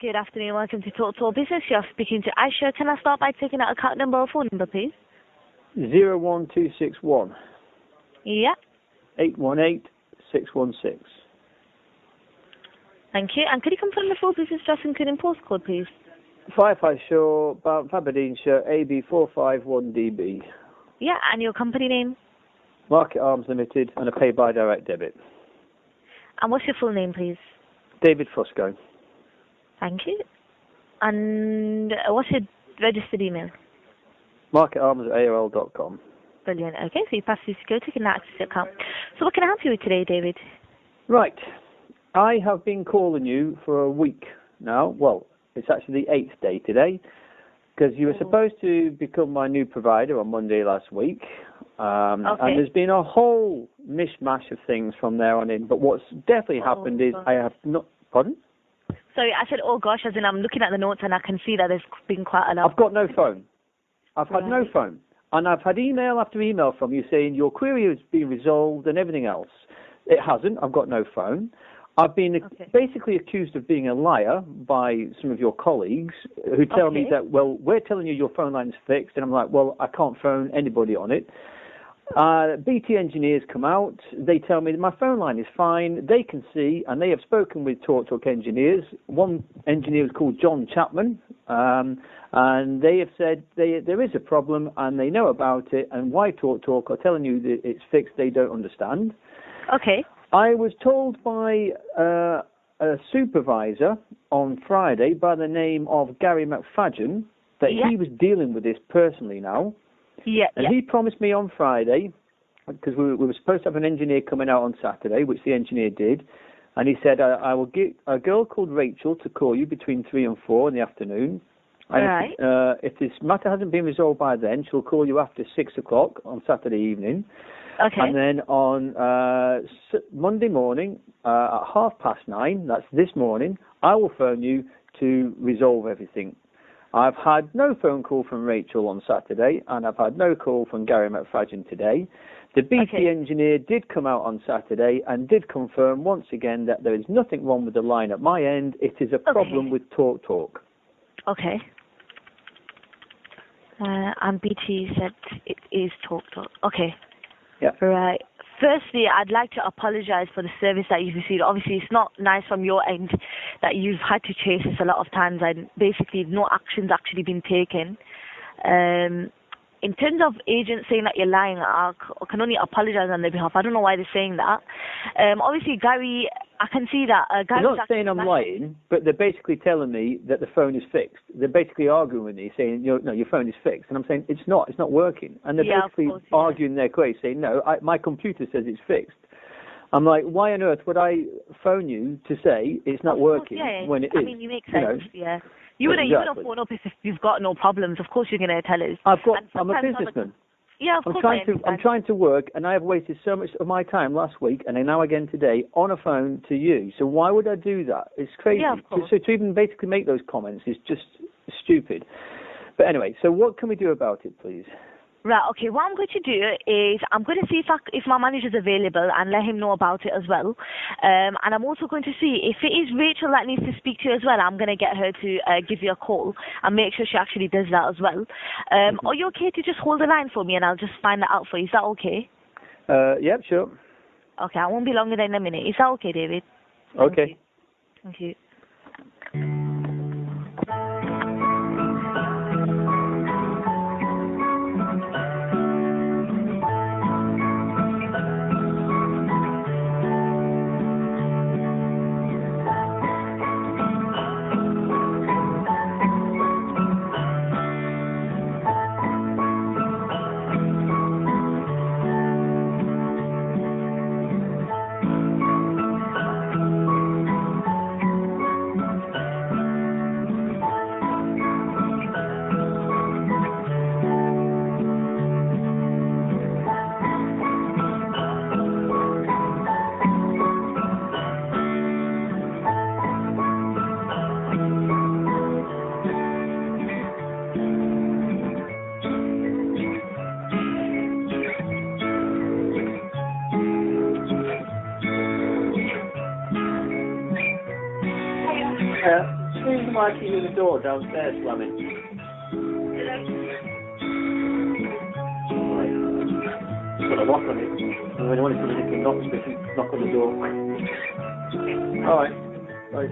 Good afternoon. Welcome to Talk Talk Business. You're speaking to Aisha. Can I start by taking out account number or phone number, please? 01261 Yeah. 818 616. Thank you. And could you confirm the full business address including postcode, please? 55 Shore, Aberdeenshire, AB451DB. Yeah. And your company name? Market Arms Limited, and a pay by direct debit. And what's your full name, please? David Fusco. Thank you. And what's your registered email? marketarms@aol.com. Brilliant. Okay, so you pass through security, you can access your account. So what can I help you with today, David? Right. I have been calling you for a week now. Well, it's actually the 8th day today, because you were supposed to become my new provider on Monday last week. And there's been a whole mishmash of things from there on in. But what's definitely happened is I have not... Pardon? Sorry, I said, oh gosh, as in I'm looking at the notes and I can see that there's been quite a lot. I've got no phone. I've had no phone. And I've had email after email from you saying your query has been resolved and everything else. It hasn't. I've got no phone. I've been basically accused of being a liar by some of your colleagues who tell me that, well, we're telling you your phone line's fixed. And I'm like, well, I can't phone anybody on it. BT engineers come out. They tell me that my phone line is fine. They can see, and they have spoken with Talk engineers. One engineer is called John Chapman, and they have said there is a problem, and they know about it. And why Talk are telling you that it's fixed, they don't understand. Okay. I was told by a supervisor on Friday by the name of Gary McFadgen that he was dealing with this personally now. And he promised me on Friday, because we were supposed to have an engineer coming out on Saturday, which the engineer did, and he said, I will get a girl called Rachel to call you between 3 and 4 in the afternoon. And if this matter hasn't been resolved by then, she'll call you after 6 o'clock on Saturday evening. Okay. And then on Monday morning at 9:30, that's this morning, I will phone you to resolve everything. I've had no phone call from Rachel on Saturday, and I've had no call from Gary McFadgen today. The BT engineer did come out on Saturday and did confirm once again that there is nothing wrong with the line at my end. It is a problem with Talk. Okay. And BT said it is Talk. Okay. Yeah. Right. Firstly, I'd like to apologize for the service that you've received. Obviously, it's not nice from your end that you've had to chase this a lot of times and basically no action's actually been taken. In terms of agents saying that you're lying, I can only apologize on their behalf. I don't know why they're saying that. Obviously, Gary, I can see that. They're not saying I'm lying, but they're basically telling me that the phone is fixed. They're basically arguing with me, saying, no, your phone is fixed. And I'm saying, it's not working. And they're basically arguing their case, saying, no, my computer says it's fixed. I'm like, why on earth would I phone you to say it's not working when it is? I mean, you make sense, You wouldn't phone up if you've got no problems. Of course you're going to tell us. I'm a businessman. Yeah, of course. I'm trying to work, and I have wasted so much of my time last week, and now again today, on a phone to you. So why would I do that? It's crazy. Yeah, of course. So to even basically make those comments is just stupid. But anyway, so what can we do about it, please? Right, okay, what I'm going to do is I'm going to see if my manager's available and let him know about it as well. And I'm also going to see if it is Rachel that needs to speak to you as well, I'm going to get her to give you a call and make sure she actually does that as well. Are you okay to just hold the line for me and I'll just find that out for you? Is that okay? Yep, sure. Okay, I won't be longer than a minute. Is that okay, David? Okay. Thank you. Who's marking you the door downstairs, slamming? Put a lock on it. And when you want to come in, you can knock on the door. Alright. Right.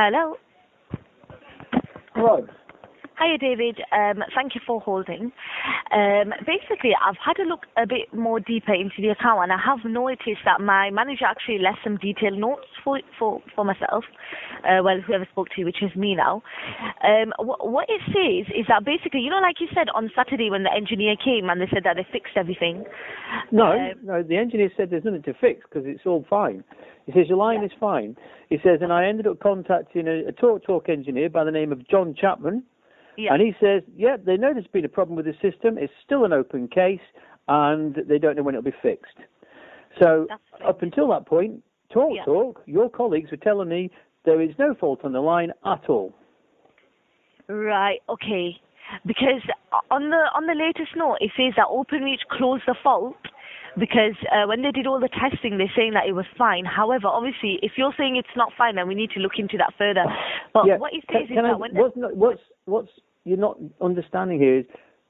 Hello. Hello. Hiya, David. Thank you for holding. Basically, I've had a look a bit more deeper into the account, and I have noticed that my manager actually left some detailed notes for myself. Well, whoever spoke to you, which is me now. What it says is that basically, you know, like you said on Saturday when the engineer came and they said that they fixed everything. No, the engineer said there's nothing to fix because it's all fine. He says your line is fine. He says, and I ended up contacting a TalkTalk engineer by the name of John Chapman. Yeah. And he says, yeah, they know there's been a problem with the system. It's still an open case, and they don't know when it'll be fixed. So up until that point, TalkTalk, your colleagues were telling me there is no fault on the line at all. Right. Okay. Because on the latest note, it says that OpenReach closed the fault because when they did all the testing, they're saying that it was fine. However, obviously, if you're saying it's not fine, then we need to look into that further. But what it says is that what's you're not understanding here is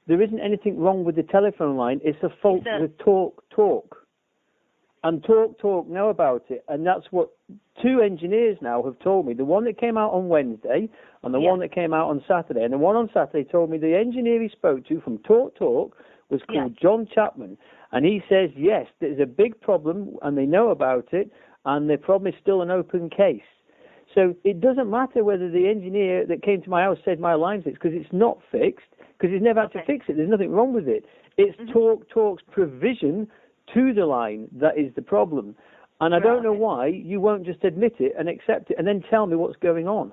there isn't anything wrong with the telephone line. It's a fault with TalkTalk. And TalkTalk know about it. And that's what 2 engineers now have told me. The one that came out on Wednesday and the one that came out on Saturday. And the one on Saturday told me the engineer he spoke to from TalkTalk was called John Chapman. And he says, yes, there's a big problem and they know about it. And the problem is still an open case. So it doesn't matter whether the engineer that came to my house said my line's fixed, because it's not fixed, because he's never had to fix it. There's nothing wrong with it. It's TalkTalk's provision to the line that is the problem. And I don't know why you won't just admit it and accept it and then tell me what's going on.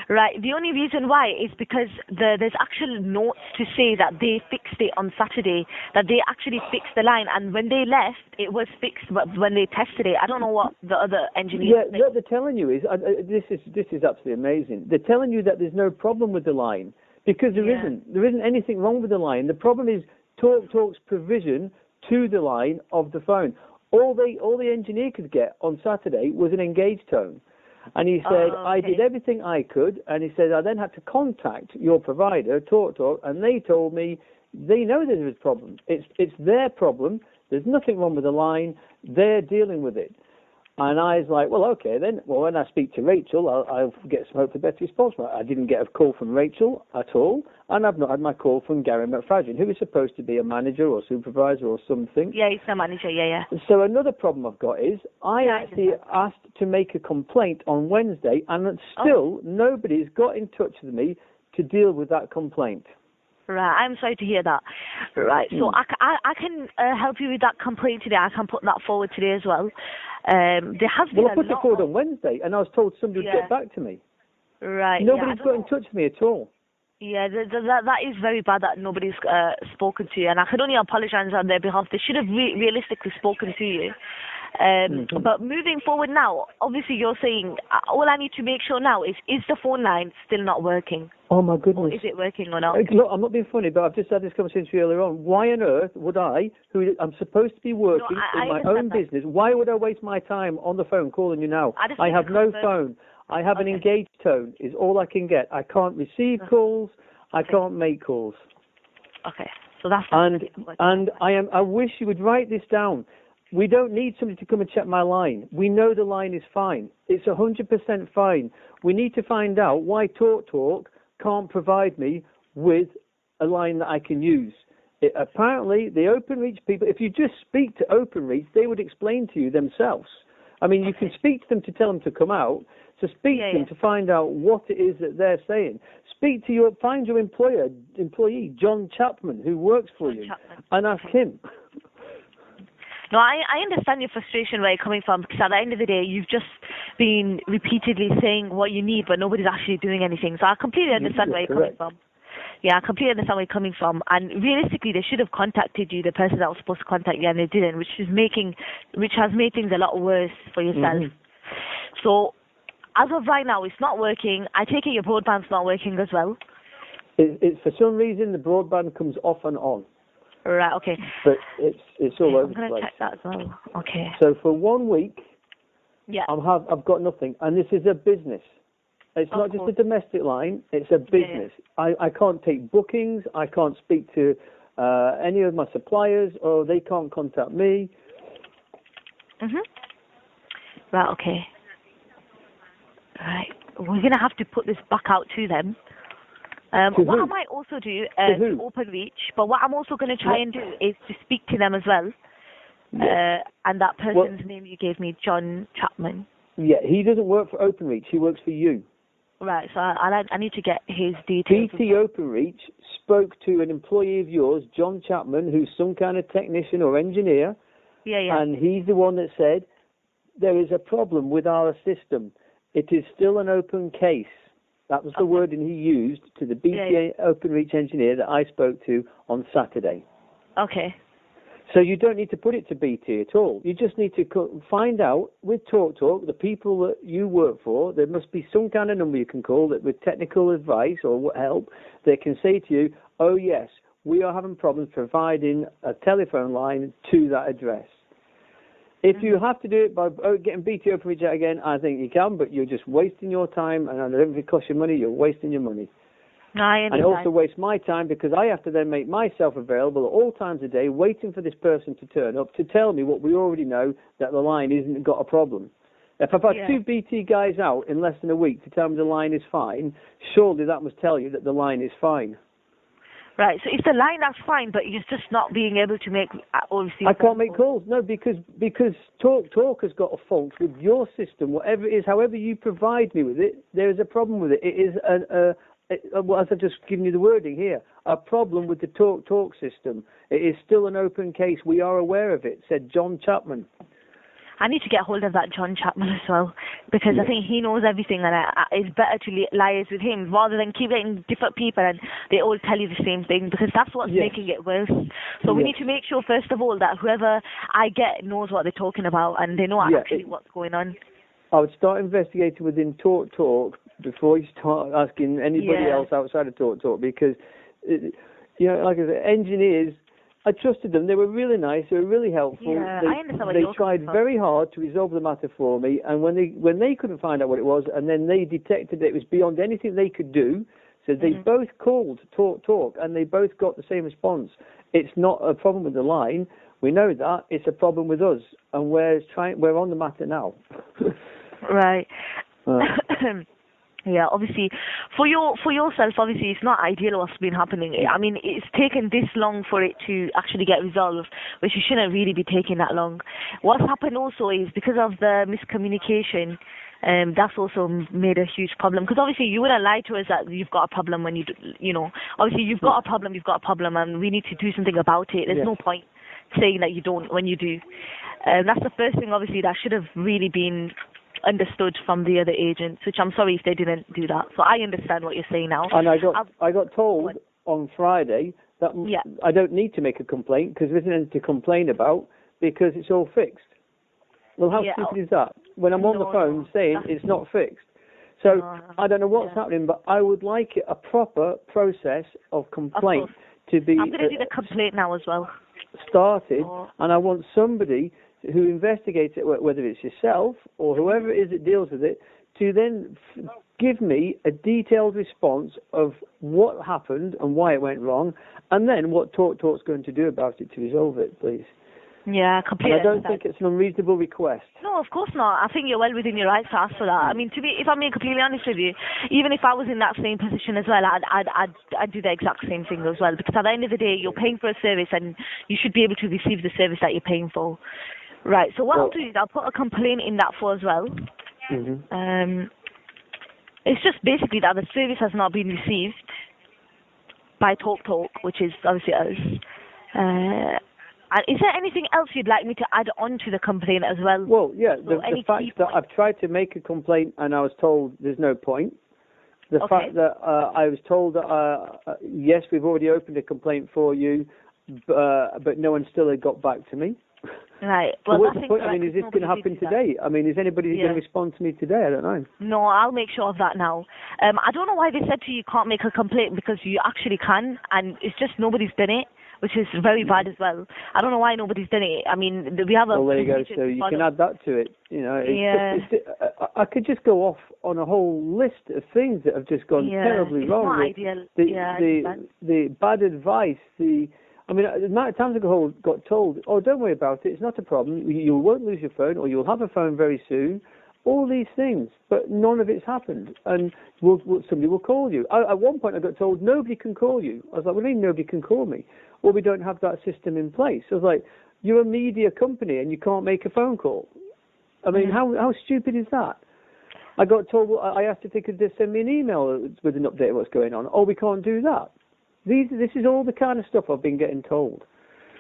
Right. The only reason why is because there's actual notes to say that they fixed it on Saturday, that they actually fixed the line, and when they left, it was fixed. But when they tested it, I don't know what the other engineers. Yeah, what they're telling you is this is absolutely amazing. They're telling you that there's no problem with the line because there isn't. There isn't anything wrong with the line. The problem is TalkTalk's provision to the line of the phone. All the engineer could get on Saturday was an engaged tone. And he said, I did everything I could, and he said, I then had to contact your provider, TalkTalk, and they told me they know there's a problem. It's their problem. There's nothing wrong with the line. They're dealing with it. And I was like, well, okay, then. Well, when I speak to Rachel, I'll get some hopefully better response. I didn't get a call from Rachel at all, and I've not had my call from Gary McFadden, who is supposed to be a manager or supervisor or something. Yeah, he's a manager, yeah. So another problem I've got is I actually asked to make a complaint on Wednesday, and still nobody's got in touch with me to deal with that complaint. Right, I'm sorry to hear that. Right, so I can help you with that complaint today. I can put that forward today as well. There has been I put it forward on Wednesday, and I was told somebody would get back to me. Right. Nobody's got in touch with me at all. Yeah, that is very bad that nobody's spoken to you, and I can only apologize on their behalf. They should have realistically spoken to you. But moving forward now, obviously you're saying all I need to make sure now is the phone line still not working? Oh my goodness! Or is it working or not? Look, I'm not being funny, but I've just had this conversation earlier on. Why on earth would I'm supposed to be working in my own business, why would I waste my time on the phone calling you now? I have no phone. I have an engaged tone, is all I can get. I can't receive calls. I can't make calls. Okay, so that's I wish you would write this down. We don't need somebody to come and check my line. We know the line is fine. It's 100% fine. We need to find out why TalkTalk can't provide me with a line that I can use. Apparently, the OpenReach people, if you just speak to OpenReach, they would explain to you themselves. I mean, you can speak to them to tell them to come out, to speak to them to find out what it is that they're saying. Find your employee, John Chapman, who works for you, and ask him. No, I understand your frustration where you're coming from, because at the end of the day, you've just been repeatedly saying what you need, but nobody's actually doing anything. So I completely understand where you're coming from. Yeah, I completely understand where you're coming from. And realistically, they should have contacted you, the person that was supposed to contact you, and they didn't, which has made things a lot worse for yourself. So as of right now, it's not working. I take it your broadband's not working as well. It's for some reason the broadband comes off and on. Right, okay. But it's all over the place. I'm going to check that as well. Okay. So for 1 week, I've got nothing. And this is a business. It's not just a domestic line, it's a business. I can't take bookings, I can't speak to any of my suppliers, or they can't contact me. Right, okay. Right. we're going to have to put this back out to them. What I might also do is OpenReach, but what I'm also going to try and do is to speak to them as well. And that person's name you gave me, John Chapman. Yeah, he doesn't work for OpenReach. He works for you. Right, so I need to get his details. BT OpenReach spoke to an employee of yours, John Chapman, who's some kind of technician or engineer. Yeah. And he's the one that said, there is a problem with our system. It is still an open case. That was the wording he used to the BT OpenReach engineer that I spoke to on Saturday. Okay. So you don't need to put it to BT at all. You just need to find out with TalkTalk, the people that you work for, there must be some kind of number you can call that with technical advice or help, they can say to you, oh yes, we are having problems providing a telephone line to that address. If you have to do it by getting BT OpenReach out again, I think you can, but you're just wasting your time, and I don't know if it costs you money, you're wasting your money. No, I understand. And it also wastes my time because I have to then make myself available at all times of day, waiting for this person to turn up to tell me what we already know, that the line isn't got a problem. If I've had two BT guys out in less than a week to tell me the line is fine, surely that must tell you that the line is fine. Right, so if the line, that's fine, but you're just not being able to make or receive. I can't make calls, no, because TalkTalk has got a fault with your system, whatever it is, however you provide me with it, there is a problem with it. It is as I've just given you the wording here, a problem with the TalkTalk system. It is still an open case. We are aware of it, said John Chapman. I need to get hold of that John Chapman as well, because I think he knows everything, and it's better to liaise with him rather than keep getting different people and they all tell you the same thing, because that's what's making it worse. So we need to make sure, first of all, that whoever I get knows what they're talking about and they know actually what's going on. I would start investigating within TalkTalk before you start asking anybody else outside of TalkTalk, because, like I said, engineers, I trusted them. They were really nice. They were really helpful. Yeah, I understand what they tried very hard to resolve the matter for me, and when they couldn't find out what it was, and then they detected that it was beyond anything they could do, so they both called TalkTalk, and they both got the same response. It's not a problem with the line. We know that. It's a problem with us, and we're on the matter now. Right. Yeah, obviously, for yourself, obviously, it's not ideal what's been happening. I mean, it's taken this long for it to actually get resolved, which it shouldn't really be taking that long. What's happened also is because of the miscommunication, that's also made a huge problem. Because obviously, you wouldn't lie to us that you've got a problem when obviously, you've got a problem, and we need to do something about it. There's no point saying that you don't when you do. That's the first thing, obviously, that should have really been understood from the other agents, which I'm sorry if they didn't do that. So I understand what you're saying now. And I got told on Friday that I don't need to make a complaint because there's nothing to complain about because it's all fixed. Well, how stupid is that? When I'm on the phone saying it's not fixed. So I don't know what's happening, but I would like a proper process of complaint to be. I'm going to do the complaint now as well. Started, and I want somebody who investigates it, whether it's yourself or whoever it is that deals with it, to then give me a detailed response of what happened and why it went wrong, and then what TalkTalk's going to do about it to resolve it, please. Yeah, completely. And I don't think it's an unreasonable request. No, of course not. I think you're well within your rights to ask for that. I mean, if I'm being completely honest with you, even if I was in that same position as well, I'd do the exact same thing as well. Because at the end of the day, you're paying for a service, and you should be able to receive the service that you're paying for. Right. So what I'll do is I'll put a complaint in that for as well. It's just basically that the service has not been received by TalkTalk, which is obviously us. And is there anything else you'd like me to add on to the complaint as well? Well, yeah, the fact that I've tried to make a complaint and I was told there's no point. The fact that I was told that, yes, we've already opened a complaint for you, but no one still had got back to me. Right. Well, what's the point? I mean, is this going to happen today? I mean, is anybody going to respond to me today? I don't know. No, I'll make sure of that now. I don't know why they said to you can't make a complaint, because you actually can, and it's just nobody's done it, which is very bad as well. I don't know why nobody's done it. I mean, we have a... Well, there you go. So you can add that to it. I could just go off on a whole list of things that have just gone terribly wrong. It's not ideal. The bad advice, I mean, the amount of times I got told, oh, don't worry about it, it's not a problem, you won't lose your phone, or you'll have a phone very soon, all these things, but none of it's happened. And somebody will call you. At one point, I got told nobody can call you. I was like, what do you mean nobody can call me? Well, we don't have that system in place. I was like, you're a media company and you can't make a phone call. I mean, how stupid is that? I got told, I asked if they could just send me an email with an update of what's going on. Oh, we can't do that. This is all the kind of stuff I've been getting told.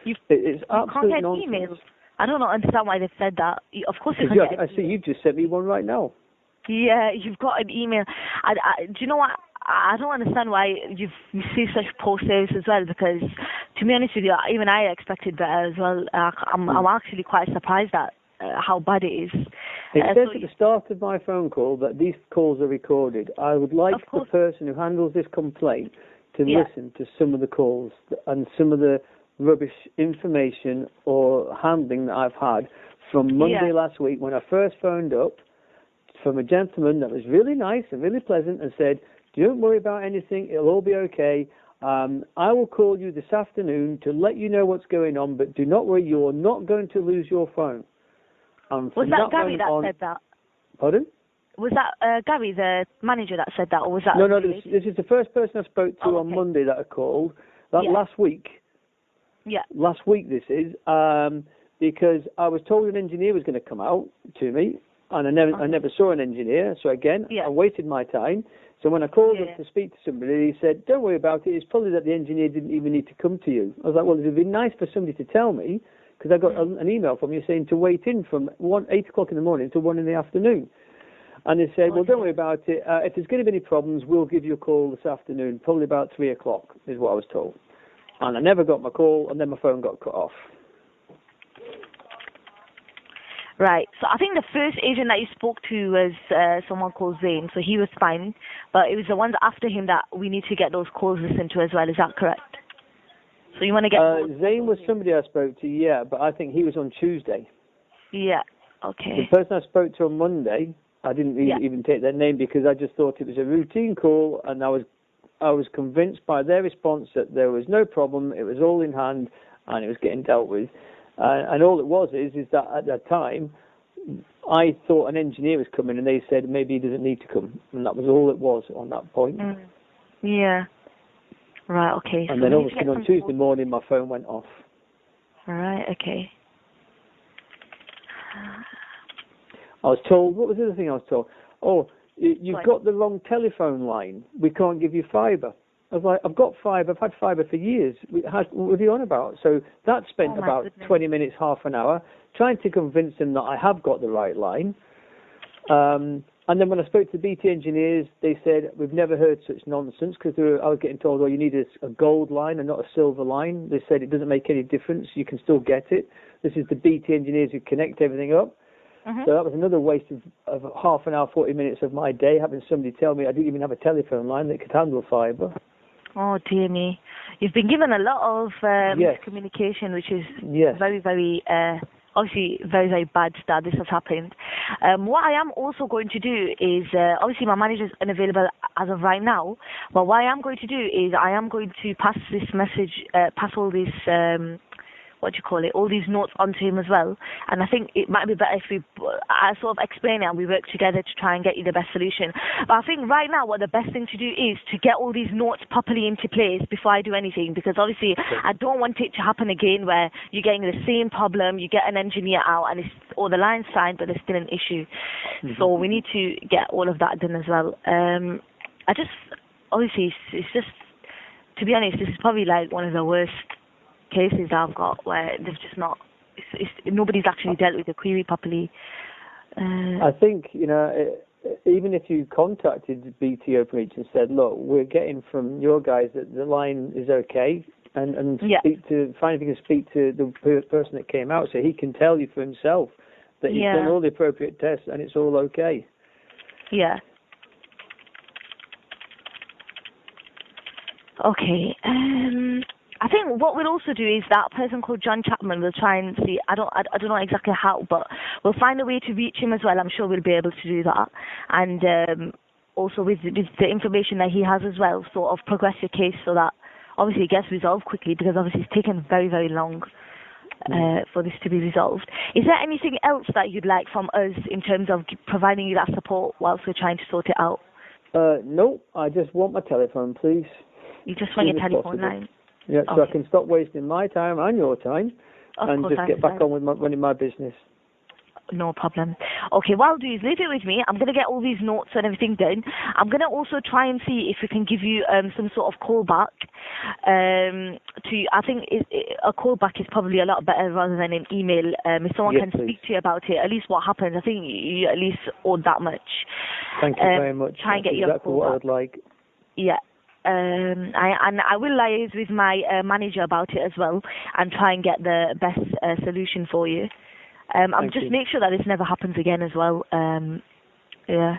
It's absolute nonsense. Emails. I don't understand why they've said that. Of course you can get I see you've just sent me one right now. Yeah, you've got an email. Do you know what? I don't understand why you've received such poor service as well, because, to be honest with you, even I expected better as well. I'm actually quite surprised at how bad it is. It says at the start of my phone call that these calls are recorded. I would like the person who handles this complaint to listen to some of the calls and some of the rubbish information or handling that I've had from Monday last week when I first phoned up from a gentleman that was really nice and really pleasant and said, don't worry about anything, it'll all be okay. I will call you this afternoon to let you know what's going on, but do not worry, you're not going to lose your phone. Was that Gary that said that? Pardon? Was that Gary, the manager, that said that, or was that... No, this is the first person I spoke to on Monday that I called. Last week. Yeah. Last week this is, because I was told an engineer was going to come out to me, and I never saw an engineer, so again, I wasted my time. So when I called up to speak to somebody, he said, don't worry about it, it's probably that the engineer didn't even need to come to you. I was like, well, it would be nice for somebody to tell me, because I got an email from you saying to wait in from 8 o'clock in the morning to 1 in the afternoon. And they said, well, don't worry about it, if there's going to be any problems, we'll give you a call this afternoon, probably about 3 o'clock, is what I was told. And I never got my call, and then my phone got cut off. Right. So I think the first agent that you spoke to was someone called Zane, so he was fine. But it was the ones after him that we need to get those calls listened to as well. Is that correct? So you want to get... Zane was somebody I spoke to, but I think he was on Tuesday. Yeah, okay. The person I spoke to on Monday, I didn't even take their name because I just thought it was a routine call, and I was convinced by their response that there was no problem, it was all in hand, and it was getting dealt with. And all it was is that at that time, I thought an engineer was coming, and they said maybe he doesn't need to come. And that was all it was on that point. Yeah. Right, okay. And then obviously on Tuesday morning, my phone went off. Right, okay. I was told, what was the other thing I was told? Oh, you've got the wrong telephone line. We can't give you fibre. I was like, I've got fibre. I've had fibre for years. What are you on about? So that spent about 20 minutes, half an hour, trying to convince them that I have got the right line. And then when I spoke to the BT engineers, they said, we've never heard such nonsense, because I was getting told, you need a gold line and not a silver line. They said it doesn't make any difference. You can still get it. This is the BT engineers who connect everything up. So that was another waste of half an hour, 40 minutes of my day, having somebody tell me I didn't even have a telephone line that could handle fibre. Oh, dear me. You've been given a lot of miscommunication, which is very, very, obviously very, very bad that this has happened. What I am also going to do is, obviously my manager is unavailable as of right now, but what I am going to do is I am going to pass this message, pass all this... all these notes onto him as well. And I think it might be better if I sort of explain it and we work together to try and get you the best solution. But I think right now what the best thing to do is to get all these notes properly into place before I do anything, because obviously I don't want it to happen again where you're getting the same problem, you get an engineer out and the line's fine but there's still an issue. So we need to get all of that done as well. It's just, to be honest, this is probably like one of the worst cases I've got where they've just not, nobody's actually dealt with the query properly. I think, even if you contacted BT Openreach and said, look, we're getting from your guys that the line is okay, and find if you can speak to the person that came out so he can tell you for himself that he's done all the appropriate tests and it's all okay. Yeah. Okay. I think what we'll also do is that person called John Chapman will try and see, I don't know exactly how, but we'll find a way to reach him as well. I'm sure we'll be able to do that. And also with the information that he has as well, sort of progress your case so that obviously it gets resolved quickly, because obviously it's taken very, very long. for this to be resolved. Is there anything else that you'd like from us in terms of providing you that support whilst we're trying to sort it out? No, I just want my telephone, please. You just want your telephone line? Yeah, so I can stop wasting my time and your time and just get back on with running my business. No problem. Okay, what I'll do is leave it with me. I'm going to get all these notes and everything done. I'm going to also try and see if we can give you some sort of callback. I think a callback is probably a lot better rather than an email. If someone can speak to you about it, at least what happens, I think you at least owe that much. Thank you very much. Try and get you exactly what I would like. Yeah. I will liaise with my manager about it as well and try and get the best solution for you. Make sure that this never happens again as well. Yeah.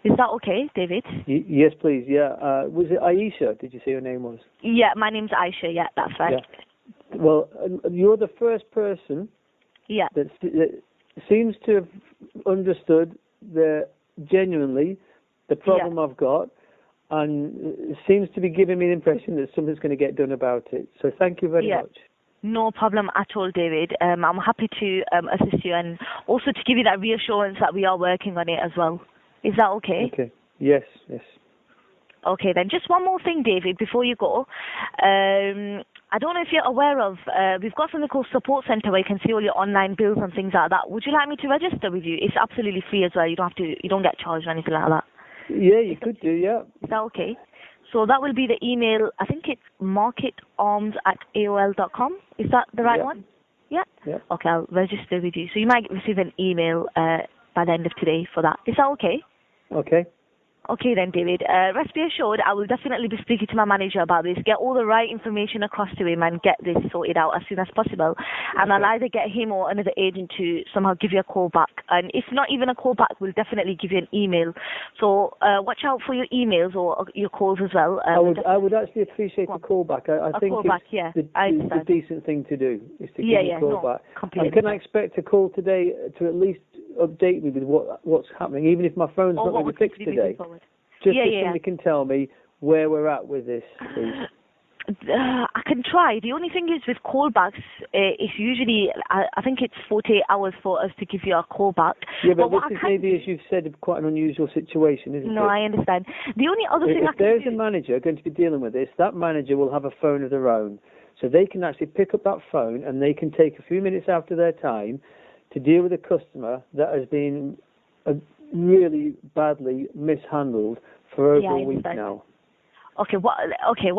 Is that okay, David? Yes, please. Yeah. Was it Aisha? Did you say your name was? Yeah, my name's Aisha. Yeah, that's right. Yeah. Well, you're the first person. Yeah. That seems to have understood genuinely the problem I've got, and seems to be giving me the impression that something's going to get done about it. So thank you very much. No problem at all, David. I'm happy to assist you and also to give you that reassurance that we are working on it as well. Is that okay? Okay. Yes. Okay, then just one more thing, David, before you go. I don't know if you're aware of, we've got something called Support Centre where you can see all your online bills and things like that. Would you like me to register with you? It's absolutely free as well. You don't get charged or anything like that. Yeah, you could do, yeah. Is that okay? So that will be the email, I think it's marketarms@aol.com. Is that the right one? Yeah? Okay, I'll register with you. So you might receive an email by the end of today for that. Is that okay? Okay. Okay then, David. Rest be assured, I will definitely be speaking to my manager about this, get all the right information across to him and get this sorted out as soon as possible. And I'll either get him or another agent to somehow give you a call back. And if not even a call back, we'll definitely give you an email. So watch out for your emails or your calls as well. I would actually appreciate a call back. I think it's the decent thing to do, is to give you a call back. Completely. And can I expect a call today to at least update me with what's happening, even if my phone's not going to be fixed today? Just so somebody can tell me where we're at with this, please. I can try. The only thing is with callbacks, it's usually, I think it's 48 hours for us to give you a callback. Yeah, but this is maybe, as you've said, quite an unusual situation, isn't it? No, I understand. The only other thing if there's a manager going to be dealing with this, that manager will have a phone of their own. So they can actually pick up that phone and they can take a few minutes out of their time to deal with a customer that has been really badly mishandled for over a week now. Okay, what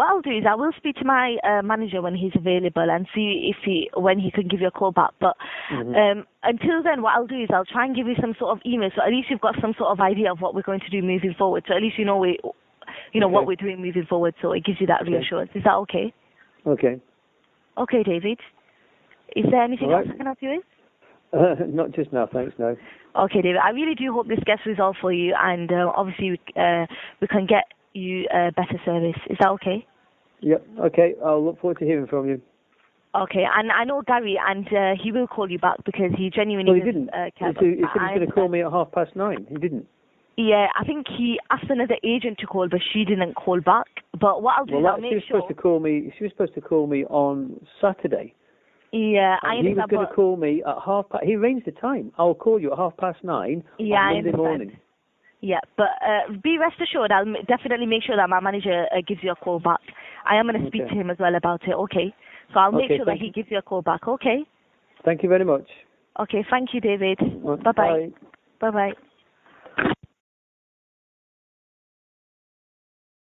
I'll do is I will speak to my manager when he's available and see when he can give you a call back. But until then, what I'll do is I'll try and give you some sort of email, so at least you've got some sort of idea of what we're going to do moving forward. So at least you know what we're doing moving forward. So it gives you that reassurance. Is that okay? Okay. Okay, David. Is there anything else I can help you with? Not just now, thanks. No. Okay, David. I really do hope this gets resolved for you, and obviously we can get you better service. Is that okay? Yep. Okay. I'll look forward to hearing from you. Okay, and I know Gary, and he will call you back because he genuinely. Well, he didn't. He said he was going to call me at 9:30. He didn't. Yeah, I think he asked another agent to call, but she didn't call back. But what I'll do is I'll make sure. She was supposed to call me on Saturday. Yeah, I understand. He was going to call me at 9:30. He arranged the time. I'll call you at 9:30 on Monday morning. Yeah, but be rest assured, I'll definitely make sure that my manager gives you a call back. I am going to speak to him as well about it, okay? So I'll make sure that he gives you a call back, okay? Thank you very much. Okay, thank you, David. Bye-bye. Bye-bye.